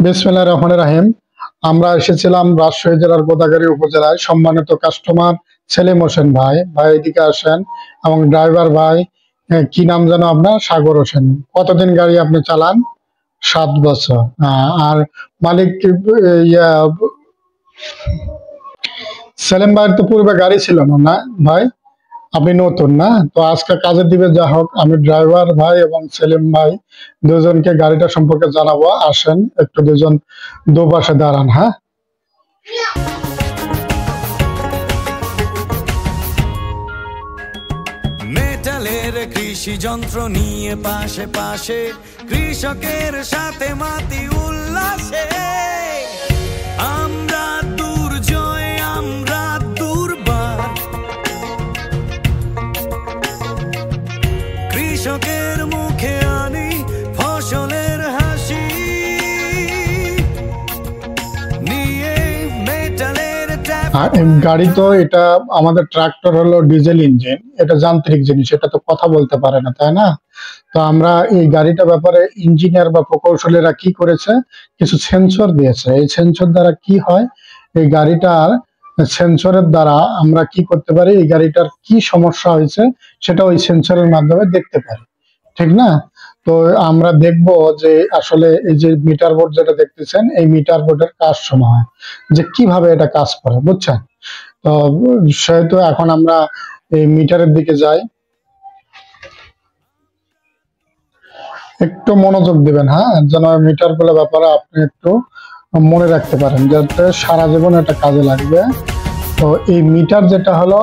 বিসমিল্লাহির রহমানির রহিম। আমরা এসেছিলাম রাজশাহী জেলার গোদাগাড়ী উপজেলায়। সম্মানিত কাস্টমার সেলিম হোসেন ভাই, এদিকে আসেন। এবং ড্রাইভার ভাই, কি নাম যেন আপনার? সাগর হোসেন। কতদিন গাড়ি আপনি চালান? 7 বছর। আর মালিক ইয়া, সেলিম ভাইয়ের তো পূর্বে গাড়ি ছিল না, না ভাই? আপনি নতুন না তো, আজকে কাজে দিবে। যা হোক, আমি ড্রাইভার ভাই এবং সেলিম ভাই দুজনকে গাড়িটা সম্পর্কে জানাবো। আসেন একটু দুজন দুপাশে দাঁড়ান। হ্যাঁ, মেটালের কৃষি যন্ত্র নিয়ে পাশে পাশে কৃষকের সাথে মাতি উল্লাসে আমরা দুর্জয়, আমরা দুর্বার, কৃষকের মুখে আনি ফসলের হাসি নিয়ে মেটালের গাড়ি তো এটা আমাদের ট্রাক্টর হলো ডিজেল ইঞ্জিন, এটা যান্ত্রিক জিনিস, এটা তো কথা বলতে পারে না, তাই না? তো আমরা এই গাড়িটা ব্যাপারে ইঞ্জিনিয়ার বা প্রকৌশলীরা কি করেছে, কিছু সেন্সর দিয়েছে। এই সেন্সর দ্বারা কি হয়, এই গাড়িটার সেন্সরের দ্বারা আমরা কি করতে পারি, এই গাড়িটার কি সমস্যা হয়েছে সেটা ওই সেন্সরের মাধ্যমে দেখতে পারি, ঠিক না? তো আমরা দেখব যে আসলে এই যে মিটার বোর্ড যেটা দেখতেছেন, এই মিটার বোর্ডের কাজ সময় যে কিভাবে এটা কাজ করে, বুঝছেন? তো সেহেতু এখন আমরা এই মিটারের দিকে যাই। একটু মনোযোগ দিবেন, হ্যাঁ, যেন মিটার গুলো ব্যাপারে আপনি একটু মনে রাখতে পারেন, যাতে সারা জীবন এটা কাজে লাগবে। তো এই মিটার যেটা হলো,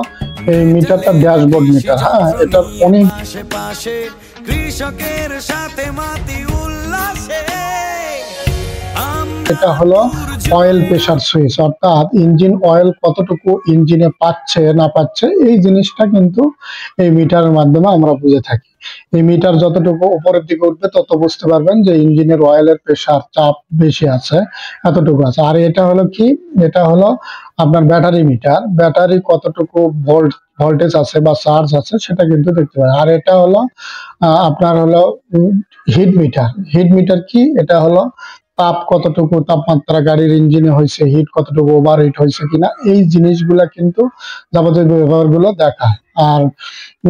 এই মিটারটা ড্যাশবোর্ড মিটার। হ্যাঁ, এটা অনেক কৃষকের সাথে মাতি উল্লাসে এটা হলো অয়েল প্রেসার সুইচ, অর্থাৎ ইঞ্জিন অয়েল কতটুকু ইঞ্জিনে পাচ্ছে না পাচ্ছে, এই জিনিসটা কিন্তু এই মিটারের মাধ্যমে আমরা বুঝে থাকি। এই মিটার যতটুকু উপরের দিকে উঠবে তত বুঝতে পারবেন যে ইঞ্জিনের অয়েলের প্রেসার, চাপ বেশি আছে, এতটুকু আছে। আর এটা হলো কি, এটা হলো আপনার ব্যাটারি মিটার, ব্যাটারি কতটুকু ভোল্টেজ আছে বা চার্জ আছে সেটা কিন্তু দেখতে পারেন। আর এটা হলো আপনার হলো হিট মিটার। হিট মিটার কি, এটা হলো তাপ কতটুকু, তাপমাত্রা গাড়ির ইঞ্জিনে হয়েছে, হিট কতটুকু, ওভার হিট হয়েছে কিনা, এই জিনিসগুলা কিন্তু যাবতীয় ব্যবহারগুলো দেখায়। আর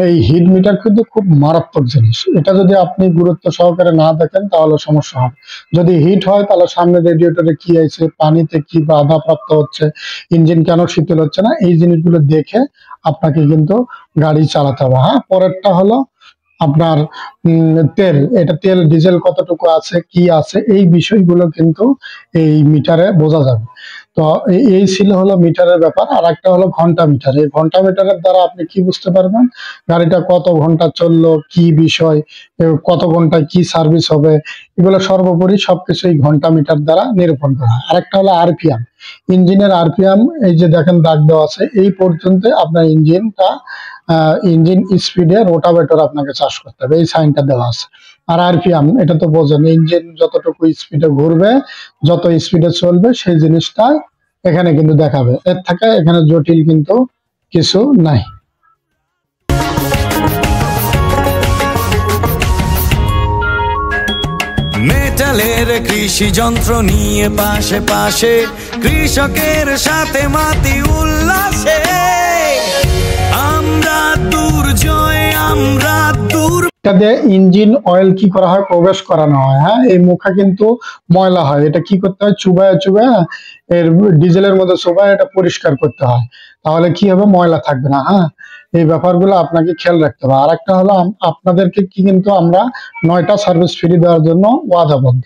এই হিট মিটার কিন্তু খুব মারাত্মক জিনিস, এটা যদি আপনি গুরুত্ব সহকারে না দেখেন তাহলে সমস্যা হবে। যদি হিট হয় তাহলে সামনে রেডিয়েটরে কি আছে, পানিতে কি বাধা প্রাপ্ত হচ্ছে, ইঞ্জিন কেন শীতল হচ্ছে না, এই জিনিসগুলো দেখে আপনাকে কিন্তু গাড়ি চালাতে হবে। হ্যাঁ, পরেরটা হলো আপনার তেল, এটা তেল ডিজেল কতটুকু আছে, কি আছে, এই বিষয়গুলো কিন্তু এই মিটারে বোঝা যাবে। তো এই ছিল হলো মিটারের ব্যাপার। আর একটা হলো ঘন্টা মিটার। এই ঘন্টা মিটারের দ্বারা আপনি কি বুঝতে পারবেন, গাড়িটা কত ঘন্টা চললো, কি বিষয়, কত ঘন্টায় কি সার্ভিস হবে, এগুলো সর্বোপরি সবকিছু এই ঘন্টা মিটার দ্বারা নিরূপণ করা হয়। আরেকটা হলো আরপিএম, ইঞ্জিনের আরপিএম। এই যে দেখেন দাগ দেওয়া আছে, এই পর্যন্ত আপনার ইঞ্জিনটা, ইঞ্জিন স্পিডে রোটাভেটর আপনাকে চাষ করতে হবে, এই সাইনটা দেওয়া আছে। আর আরপিএম এটা তো বোঝেন, ইঞ্জিন যতটুকু স্পিডে ঘুরবে, যত স্পিডে চলবে, সেই জিনিসটা এখানে কিন্তু দেখাবে। এর থেকে এখানে জটিল কিন্তু কিছু নাই। মেটালের কৃষি যন্ত্র নিয়ে পাশে পাশে কৃষকের সাথে মাতি উল্লাসে আমরা দুর্জয়, আমরা ইঞ্জিন অয়েল কি করা হয়, প্রবেশ করানো হয়। হ্যাঁ, এই মুখা কিন্তু ময়লা হয়, এটা কি করতে হয়, চুবায় চুবায় এর ডিজেলের মধ্যে চুবায় এটা পরিষ্কার করতে হয়, তাহলে কি হবে, ময়লা থাকবে না। হ্যাঁ, এই ব্যাপারগুলো আপনাকে খেয়াল রাখতে হবে। আর একটা হলো আপনাদেরকে কি কিন্তু আমরা 9টা সার্ভিস ফ্রি দেওয়ার জন্য ওয়াদাবদ্ধ।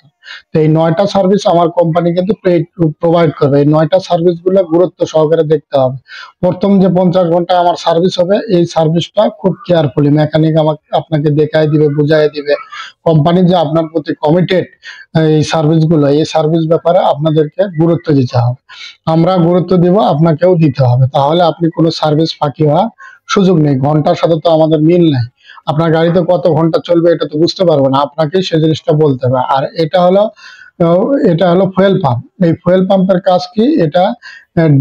তো এই 9টা সার্ভিস আমার কোম্পানি কিন্তু প্রোভাইড করবে। এই 9টা সার্ভিস গুলো গুরুত্ব সহকারে দেখতে হবে। প্রথম যে 50 ঘন্টা আমার সার্ভিস হবে, এই সার্ভিসটা খুব কেয়ারফুলি মেকানিক আমাকে আপনাকে দেখাই দিবে, বুঝাই দিবে। কোম্পানি যে আপনার প্রতি কমিটেড, এই সার্ভিসগুলো, এই সার্ভিস ব্যাপারে আপনাদেরকে গুরুত্ব দিতে হবে। আমরা গুরুত্ব দিব, আপনাকেও দিতে হবে, তাহলে আপনি কোনো সার্ভিস ফাঁকি হওয়ার সুযোগ নেই। ঘন্টার সাথে তো আমাদের মিল নাই, আপনার গাড়িতে কত ঘন্টা চলবে এটা তো বুঝতে পারবো না, আপনাকে সেই জিনিসটা বলতে হবে। আর এটা হলো এটা হলো ফুয়েল পাম্প। এই ফুয়েল পাম্পের কাজ কি, এটা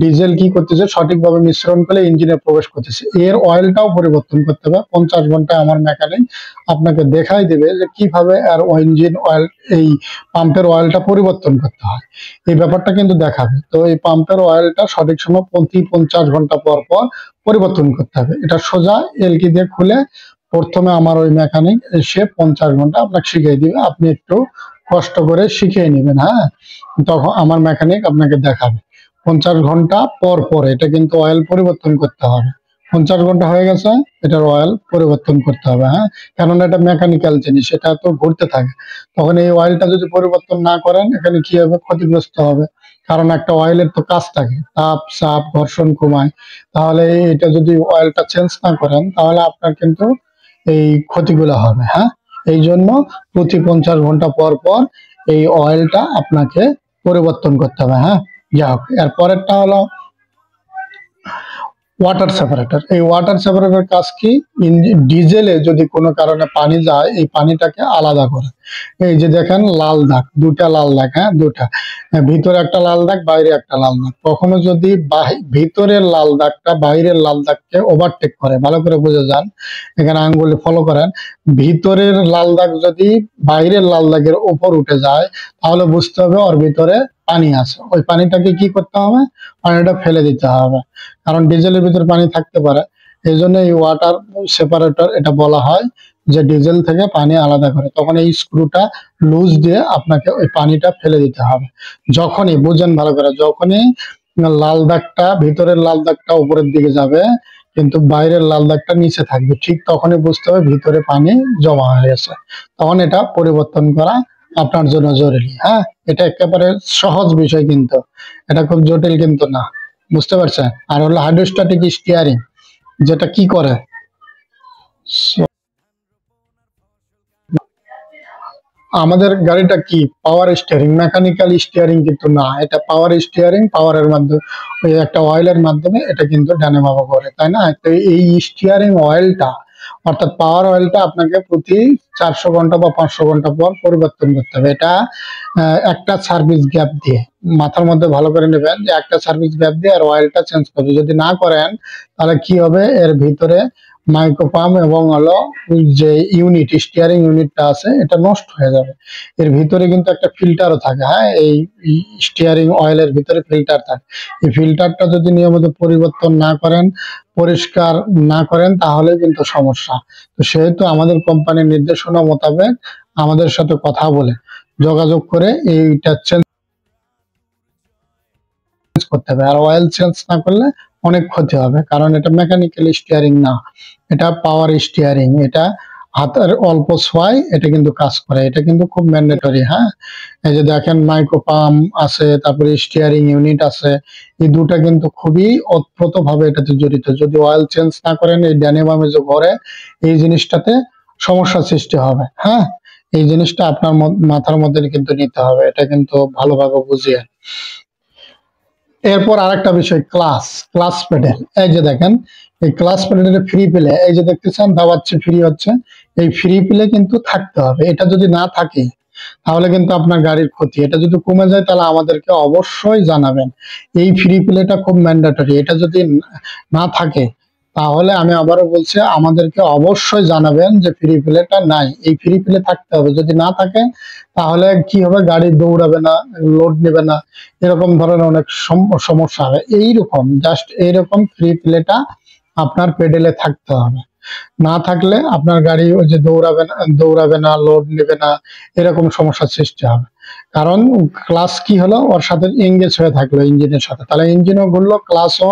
ডিজেল কি করতেছে সঠিকভাবে মিশ্রণ করে ইঞ্জিনে প্রবেশ করতেছে, এর অয়েলটাও পরিবর্তন করতে হবে। 50 ঘন্টায় আমার মেকানিক আপনাকে দেখাই দেবে যে কিভাবে আর ইঞ্জিন অয়েল, এই পাম্পের অয়েলটা পরিবর্তন করতে হয়, এই ব্যাপারটা কিন্তু দেখাবে। তো এই পাম্পের অয়েলটা সঠিক সময় প্রতি 50 ঘন্টা পর পর পরিবর্তন করতে হবে। এটা সোজা এলকি দিয়ে খুলে প্রথমে আমার ওই মেকানিক এসে 50 ঘন্টা আপনাকে শিখিয়ে দিবে, আপনি একটু কষ্ট করে শিখিয়ে নেবেন। হ্যাঁ, তখন আমার মেকানিক আপনাকে দেখাবে 50 ঘন্টা পর পর এটা কিন্তু অয়েল পরিবর্তন করতে হবে। 50 ঘন্টা হয়ে গেছে, এটার অয়েল পরিবর্তন করতে হবে। হ্যাঁ, কেননা এটা মেকানিক্যাল জিনিস, এটা তো ঘুরতে থাকে। তখন এই অয়েলটা যদি পরিবর্তন না করেন, এখানে কি হবে, ক্ষতিগ্রস্ত হবে। কারণ একটা অয়েলের তো কাজ থাকে তাপ, চাপ, ঘর্ষণ কমায়। তাহলে এটা যদি অয়েলটা চেঞ্জ না করেন, তাহলে আপনার কিন্তু এই ক্ষতিগুলো হবে। হ্যাঁ, এই জন্য প্রতি 50 ঘন্টা পর পর এই অয়েলটা আপনাকে পরিবর্তন করতে হবে। হ্যাঁ, যাই হোক, এর পরেরটা হলো ওয়াটার সেপারেটর। এই ওয়াটার সেপারেটর কাজ কি, ডিজেলে যদি কোনো কারণে পানি যায়, এই পানিটাকে আলাদা করে। এই যে দেখেন লাল দাগ, দুটা লাল দাগ, হ্যাঁ দুটা, ভিতরে একটা লাল দাগ, বাইরে একটা লাল দাগ। কখনো যদি ভিতরের লাল দাগটা বাইরের লাল দাগকে ওভারটেক করে, ভালো করে বুঝে যান, এখানে আঙ্গুলে ফলো করেন, ভিতরের লাল দাগ যদি বাইরের লাল দাগের উপর উঠে যায়, তাহলে বুঝতে হবে ওর ভিতরে পানি আছে। ওই পানিটাকে কি করতে হবে, পানিটা ফেলে দিতে হবে, কারণ ডিজেলের ভিতরে পানি থাকতে পারে। এই জন্য এই ওয়াটার সেপারেটর এটা বলা হয় যে ডিজেল থেকে পানি আলাদা করে। তখন এই স্ক্রুটা লুজ দিয়ে আপনাকে ওই পানিটা ফেলে দিতে হবে। যখনই বুঝেন ভালো করে, যখনই লাল দাগটা, ভিতরের লাল দাগটা উপরের দিকে যাবে কিন্তু বাইরের লাল দাগটা নিচে থাকবে, ঠিক তখনই বুঝতে হবে ভিতরে পানি জমা হয়ে গেছে। তখন এটা পরিবর্তন করা আপনার জন্য জরুরি। হ্যাঁ, এটা একেবারে সহজ বিষয়, কিন্তু এটা খুব জটিল কিন্তু না, বুঝতে পারছেন। আর হলো হাইড্রোস্ট্যাটিক স্টিয়ারিং, যেটা কি করে, আমাদের গাড়িটা কি পাওয়ার স্টিয়ারিং, মেকানিক্যাল স্টিয়ারিং কিন্তু না, এটা পাওয়ার স্টিয়ারিং। পাওয়ারের মাধ্যমে ওই একটা অয়েলের মাধ্যমে এটা কিন্তু ডানে বামে করে, তাই না। তো এই স্টিয়ারিং অয়েলটা, অর্থাৎ পাওয়ার অয়েলটা আপনাকে প্রতি 400 ঘন্টা বা 500 ঘন্টা পর পরিবর্তন করতে হবে। এটা একটা সার্ভিস গ্যাপ দিয়ে, মাথার মধ্যে ভালো করে নেবেন যে একটা সার্ভিস গ্যাপ দিয়ে আর অয়েলটা চেঞ্জ করবে। যদি না করেন তাহলে কি হবে, এর ভিতরে মাইক্রো পাম্প এবং হলো যে ইউনিট, স্টিয়ারিং ইউনিটটা আছে, এটা নষ্ট হয়ে যাবে। এর ভিতরে কিন্তু একটা ফিল্টারও থাকে। হ্যাঁ, এই স্টিয়ারিং অয়েলের ভিতরে ফিল্টার থাকে। এই ফিল্টারটা যদি নিয়মিত পরিবর্তন না করেন, পরিষ্কার না করেন, তাহলে কিন্তু সমস্যা। তো সেহেতু আমাদের কোম্পানির নির্দেশনা মোতাবেক আমাদের সাথে কথা বলে যোগাযোগ করে এইটা চেঞ্জ করতে হবে। আর অয়েল চেঞ্জ না করলে অনেক ক্ষতি হবে, কারণ এটা মেকানিক্যাল স্টিয়ারিং না, এটা পাওয়ার স্টিয়ারিং। এটা হাতের অল্প ছোঁয়ায় এটা কিন্তু কাজ করে, এটা কিন্তু খুব ম্যান্ডেটরি। হ্যাঁ, এই যে দেখেন মাইক্রো পাম্প আছে, তারপরে স্টিয়ারিং ইউনিট আছে, এই দুটা কিন্তু খুবই ওতপ্রোত ভাবে এটাতে জড়িত। যদি অয়েল চেঞ্জ না করেন, এই ডানে বামে যে ঘরে, এই জিনিসটাতে সমস্যা সৃষ্টি হবে। হ্যাঁ, এই জিনিসটা আপনার মাথার মধ্যে কিন্তু নিতে হবে, এটা কিন্তু ভালোভাবে বুঝিয়ে। এরপর আরেকটা বিষয়, ক্লাস প্যাডেল। এই যে দেখেন, এই ক্লাস প্যাডেলের ফ্রি প্লে, এই যে দেখতেছেন দাবাচ্ছে ফ্রি হচ্ছে, এই ফ্রি প্লে কিন্তু থাকতে হবে। এটা যদি না থাকে তাহলে কিন্তু আপনার গাড়ির ক্ষতি। এটা যদি কমে যায় তাহলে আমাদেরকে অবশ্যই জানাবেন। এই ফ্রি প্লেটা খুব ম্যান্ডেটরি, এটা যদি না থাকে তাহলে আমি আবারও বলছি, আমাদেরকে অবশ্যই জানাবেন যে ফ্রি প্লেটা নাই। এই ফ্রি প্লে থাকতে হবে, যদি না থাকে তাহলে কি হবে, গাড়ি দৌড়াবে না, লোড নেবে না, এরকম ধরনের অনেক সমস্যা হবে। এইরকম জাস্ট এইরকম ফ্রি প্লেটা আপনার পেডেলে থাকতে হবে। না থাকলে আপনার গাড়ি ওই যে দৌড়াবে না, লোড নেবে না, এরকম সমস্যার সৃষ্টি হবে। কারণ ক্লাস কি হলো, ওর সাথে এঙ্গেজ হয়ে থাকলো ইঞ্জিনের সাথে, তাহলে ইঞ্জিনও ঘুরলো, ক্লাসও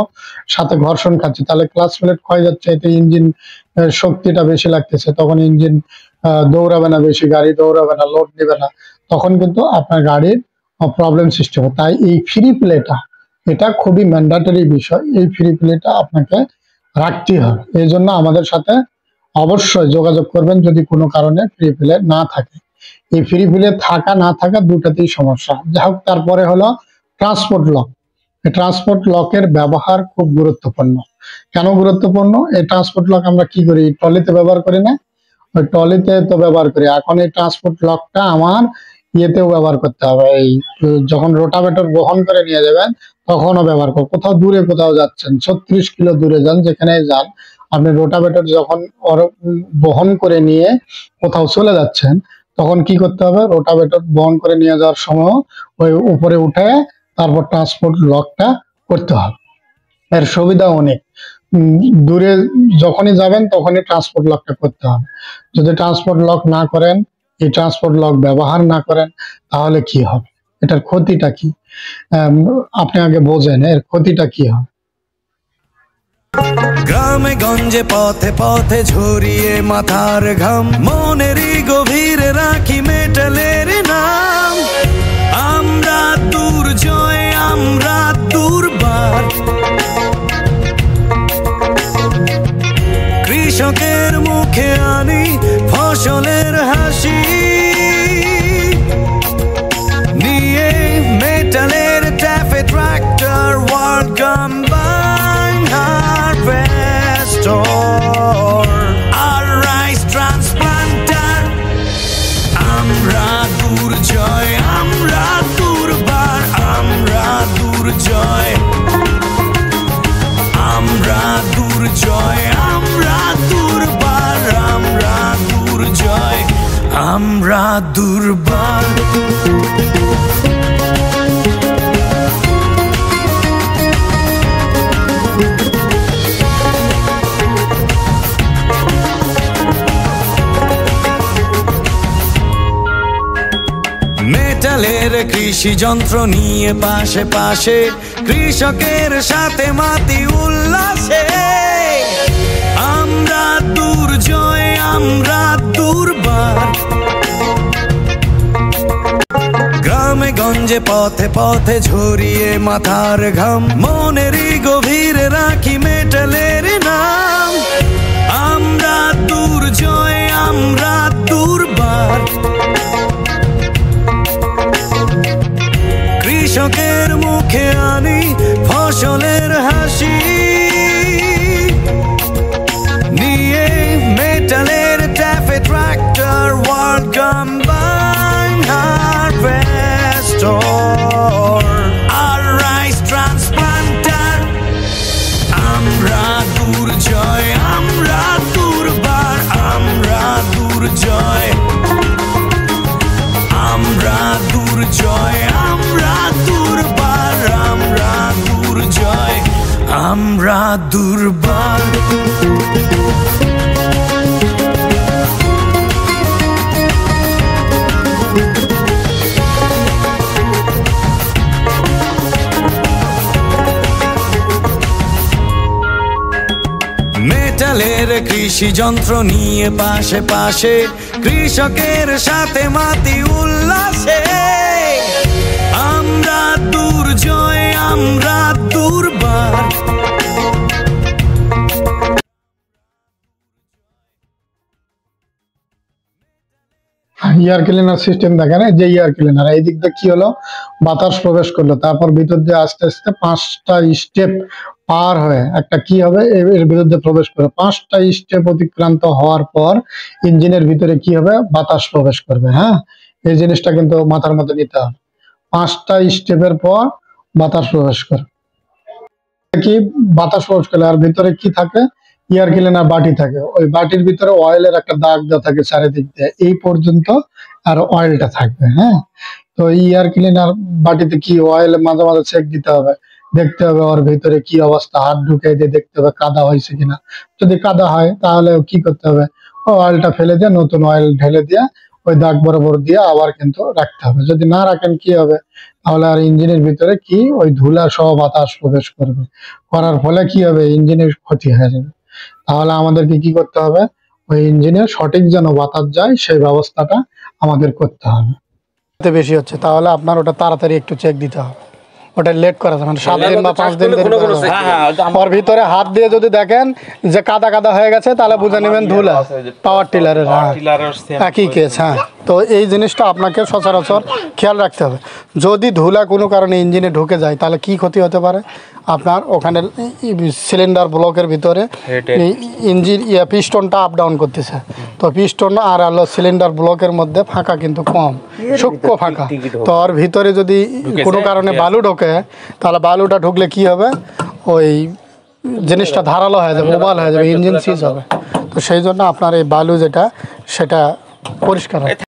সাথে ঘর্ষণ খাচ্ছে, তাহলে ক্লাস প্লেট ক্ষয় যাচ্ছে, এতে ইঞ্জিন শক্তিটা বেশি লাগতেছে, তখন ইঞ্জিন দৌড়াবে না, বেশি গাড়ি দৌড়াবে না, লোড নেবে না, তখন কিন্তু আপনার গাড়ির প্রবলেম সৃষ্টি হবে। তাই এই ফ্রি প্লেটা, এটা খুবই ম্যান্ডেটরি বিষয়, এই ফ্রি প্লেটা আপনাকে রাখতেই হবে। এই জন্য আমাদের সাথে অবশ্যই যোগাযোগ করবেন যদি কোনো কারণে ফ্রি প্লে না থাকে। এই ফ্রি প্লে থাকা না থাকা দুটাতেই সমস্যা। যাই হোক, তারপরে হলো ট্রান্সপোর্ট লক। এই ট্রান্সপোর্ট লকের ব্যবহার খুব গুরুত্বপূর্ণ। কেন গুরুত্বপূর্ণ, এই ট্রান্সপোর্ট লক আমরা কি করি, ট্রলিতে ব্যবহার করি না, ওই ট্রলিতে তো ব্যবহার করি। এখন এই ট্রান্সপোর্ট লকটা আমার ইয়েতেও ব্যবহার করতে হবে, এই যখন রোটাভেটর বহন করে নিয়ে যাবেন তখনও ব্যবহার করুন। কোথাও দূরে কোথাও যাচ্ছেন, 36 কিলো দূরে যান, যেখানে যান, আপনি রোটাভেটর যখন বহন করে নিয়ে কোথাও চলে যাচ্ছেন, তখন কি করতে হবে, রোটাভেটর বহন করে নিয়ে যাওয়ার সময় ওই উপরে উঠে তারপর ট্রান্সপোর্ট লকটা করতে হবে। এর সুবিধা অনেক। দূরে যখনই যাবেন তখনই ট্রান্সপোর্ট লকটা করতে হবে। যদি ট্রান্সপোর্ট লক না করেন, এই ট্রান্সপোর্ট লক ব্যবহার না করেন, তাহলে কি হবে, এটার ক্ষতিটা কি আপনি আগে বোঝেন, এর ক্ষতিটা কি হবে। গ্রামে গঞ্জে পথে পথে ঝরিয়ে মাথার ঘাম, মনেরই গভীরে রাখি মেটালের নাম। আমরা দুর্জয়, আমরা দুর্বার, কৃষকের মুখে আনি ফসলের হাসি, নিয়ে মেটালের TAFE tractor world combine harvester আর রাইস ট্রান্সপ্লান্টার। আমরা দুর্জয়, আমরা দুর্বার, আমরা দুর্জয়, আমরা দুর্জয়, আমরা দুর্বার, আমরা দুর্জয়, আমরা দুর্বার। মেটালের কৃষি যন্ত্র নিয়ে পাশে পাশে, কৃষকের সাথে মাতি উল্লাসে। আমরা দুর্জয়, আমরা দুর্বার, গ্রামে গঞ্জে পথে পথে ঝরিয়ে মাথার ঘাম, মনেরই গভীরে রাখি মেটালের নাম। আমরা দুর্জয়, আমরা দুর্বার, কৃষকের মুখে আনি ফসলের হাসি, নিয়ে মেটালের TAFE tractor world combine harvester আর রাইস ট্রান্সপ্লান্টার। আমরা দুর্জয়, আমরা দুর্বার, আমরা দুর্জয়, আমরা দুর্জয়, আমরা দুর্বার, আমরা দুর্জয়, আমরা দুর্বার। মেটালের কৃষি যন্ত্র নিয়ে পাশে পাশে, কৃষকের সাথে মাতি উল্লাসে। আমরা দুর্জয়, আমরা দুর্বার, এয়ার ক্লিনার সিস্টেম দেখেন, যে এয়ার ক্লিনার এই দিক দিয়ে কি হলো, বাতাস প্রবেশ করলো, তারপর ভিতর দিয়ে আস্তে আস্তে 5টা স্টেপ পার হয়ে একটা কি হবে, এর বিরুদ্ধে প্রবেশ করে 5টা স্টেপ অতিক্রান্ত হওয়ার পর ইঞ্জিনের ভিতরে কি হবে, বাতাস প্রবেশ করবে। হ্যাঁ, এই জিনিসটা কিন্তু মাথার মধ্যে নিতে হবে। 5টা স্টেপের পর বাতাস প্রবেশ করে, কি বাতাস প্রবেশ করলে আর ভিতরে কি থাকে, এয়ার ক্লিনার বাটি থাকে, ওই বাটির ভিতরে অয়েলের একটা দাগ দেওয়া থাকে চারিদিক দিয়ে, এই পর্যন্ত আর অয়েলটা থাকবে। হ্যাঁ, তো এয়ার ক্লিনার বাটিতে কি অয়েল মাঝে মাঝে চেক দিতে হবে, দেখতে হবে ওর ভিতরে কি অবস্থা, হাত ঢুকে দিয়ে দেখতে হবে কাদা হয়েছে কিনা। যদি কাদা হয় তাহলে কি করতে হবে, অয়েলটা ফেলে দিয়ে নতুন অয়েল ঢেলে দিয়ে ওই দাগ বরাবর দিয়ে আবার কিন্তু রাখতে হবে। যদি না রাখেন কি হবে, তাহলে আর ইঞ্জিনের ভিতরে কি ওই ধুলা সহ বাতাস প্রবেশ করবে, করার ফলে কি হবে, ইঞ্জিনের ক্ষতি হয়ে যাবে। তাহলে আমাদেরকে কি করতে হবে, ওই ইঞ্জিনে সঠিক যেন বাতাস যায় সেই ব্যবস্থাটা আমাদের করতে হবে। বেশি হচ্ছে তাহলে আপনার ওটা তাড়াতাড়ি একটু চেক দিতে হবে, ওটা লেট করা যাবে না, 7 দিন বা 5 দিন দেরি করা যাবে না। ওর ভিতরে হাত দিয়ে যদি দেখেন যে কাদা কাদা হয়ে গেছে তাহলে বুঝে নেবেন ধুলা, পাওয়ার টিলারের। হ্যাঁ, একই কেস। হ্যাঁ, তো এই জিনিসটা আপনাকে সচরাচর খেয়াল রাখতে হবে। যদি ধুলা কোনো কারণে ইঞ্জিনে ঢুকে যায় তাহলে কি ক্ষতি হতে পারে, আপনার ওখানে সিলিন্ডার ব্লকের ভিতরে ইঞ্জিন পিস্টনটা আপ ডাউন করতেছে, তো পিস্টন আর হলো সিলিন্ডার ব্লকের মধ্যে ফাঁকা কিন্তু কম, সূক্ষ্ম ফাঁকা। তো ওর ভিতরে যদি কোনো কারণে বালু ঢোকে তাহলে বালুটা ঢুকলে কি হবে, ওই জিনিসটা ধারালো হয়ে যাবে, ওভাল হয়ে যাবে, ইঞ্জিন সিজ হবে। তো সেই জন্য আপনার এই বালু যেটা সেটা পরিষ্কার হবে।